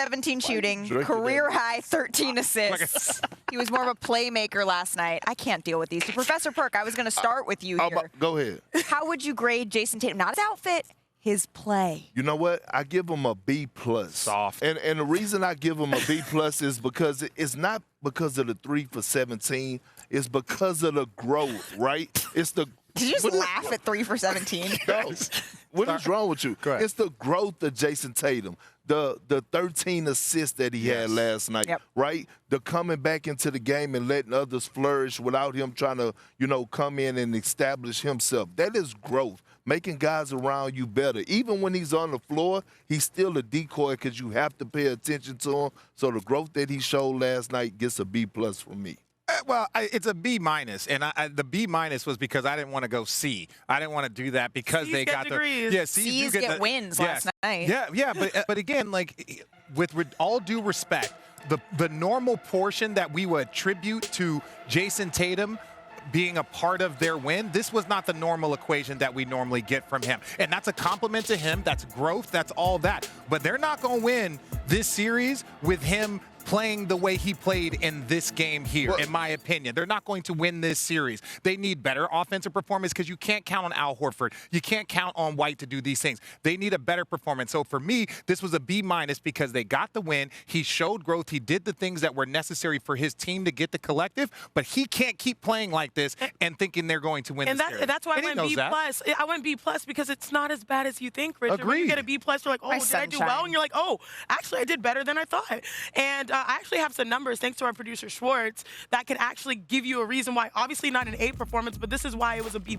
17 shooting, career high 13 assists. He was more of a playmaker last night. I can't deal with these two. Professor Perk, I was going to start with you here. Go ahead. How would you grade Jayson Tatum? Not his outfit, his play. You know what? I give him a B+. Soft. And the reason I give him a B+ is because it's not because of the 3 for 17. It's because of the growth, right? It's the Did you just laugh at 3 for 17? No. What is wrong with you? It's the growth of Jayson Tatum. The 13 assists that he had last night, right? The coming back into the game and letting others flourish without him trying to, come in and establish himself. That is growth, making guys around you better. Even when he's on the floor, he's still a decoy because you have to pay attention to him. So the growth that he showed last night gets a B+ from me. Well, it's a B-, and the B- was because I didn't want to go C. I didn't want to do that because C's they got degrees. the C's get wins last night. Yeah, but again, like with all due respect, the normal portion that we would attribute to Jayson Tatum being a part of their win, this was not the normal equation that we normally get from him. And that's a compliment to him. That's growth. That's all that. But they're not going to win this series with him playing the way he played in this game here, in my opinion. They're not going to win this series. They need better offensive performance because you can't count on Al Horford. You can't count on White to do these things. They need a better performance. So for me, this was a B- because they got the win. He showed growth. He did the things that were necessary for his team to get the collective, but he can't keep playing like this and thinking they're going to win this series. That's why I went B+. I went B+ because it's not as bad as you think, Richard. Agreed. When you get a B+, you're like, oh, did I do well? And you're like, oh, actually, I did better than I thought. And I actually have some numbers, thanks to our producer Schwartz, that can actually give you a reason why. Obviously not an A performance, but this is why it was a B+.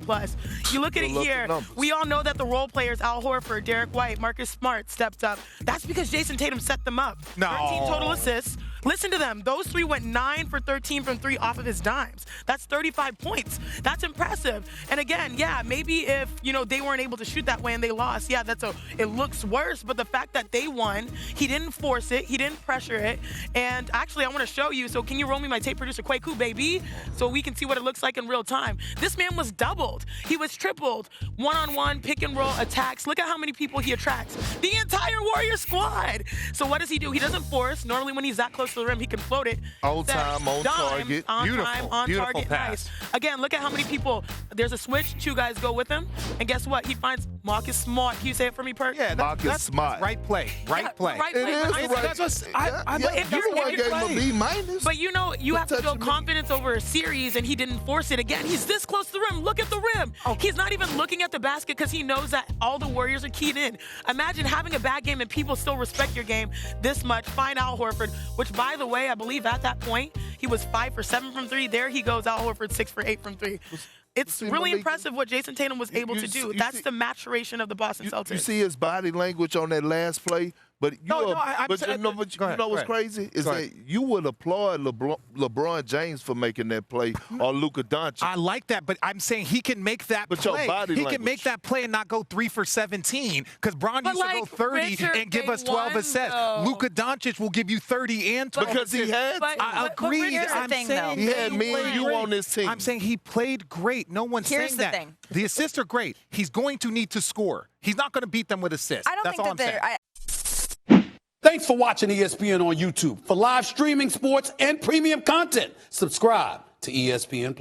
You look at it here. We all know that the role players, Al Horford, Derek White, Marcus Smart, stepped up. That's because Jayson Tatum set them up. 13 total assists. Listen to them. Those three went 9 for 13 from 3 off of his dimes. That's 35 points. That's impressive. And again, yeah, maybe if, they weren't able to shoot that way and they lost, it looks worse. But the fact that they won, he didn't force it. He didn't pressure it. And actually, I want to show you. So can you roll me my tape producer, Kwaku, baby? So we can see what it looks like in real time. This man was doubled. He was tripled. One-on-one, pick-and-roll attacks. Look at how many people he attracts. The entire Warrior squad. So what does he do? He doesn't force. Normally, when he's that close to the rim, he can float it. On time, on target. On Beautiful. time, on Beautiful target. pass. Nice. Again, look at how many people. There's a switch. 2 guys go with him. And guess what? He finds Marcus Smart. Can you say it for me, Perk? Yeah, Marcus Smart. Right play. Right play. Right play. It is right. That's what if you're gave him a B-. But you have to build confidence over a series, and he didn't force it. Again, he's this close to the rim. Look at the rim. He's not even looking at the basket because he knows that all the Warriors are keyed in. Imagine having a bad game and people still respect your game this much. Find Al Horford, which, by the way, I believe at that point, he was 5 for 7 from 3. There he goes, Al Horford, 6 for 8 from 3. It's really impressive what Jayson Tatum was able to do. That's the maturation of the Boston Celtics. You see his body language on that last play? But you know what's crazy is that you would applaud LeBron James for making that play or Luka Doncic. I like that, but I'm saying he can make that play. He can make that play and not go 3 for 17 because Bron used to go 30 and give us 12 assists. Luka Doncic will give you 30 and 12 because he had. I agree. I'm saying he had me and you on this team. I'm saying he played great. No one's saying that. Thing. The assists are great. He's going to need to score. He's not going to beat them with assists. I don't That's think all I'm saying. Thanks for watching ESPN on YouTube. For live streaming sports and premium content, subscribe to ESPN+.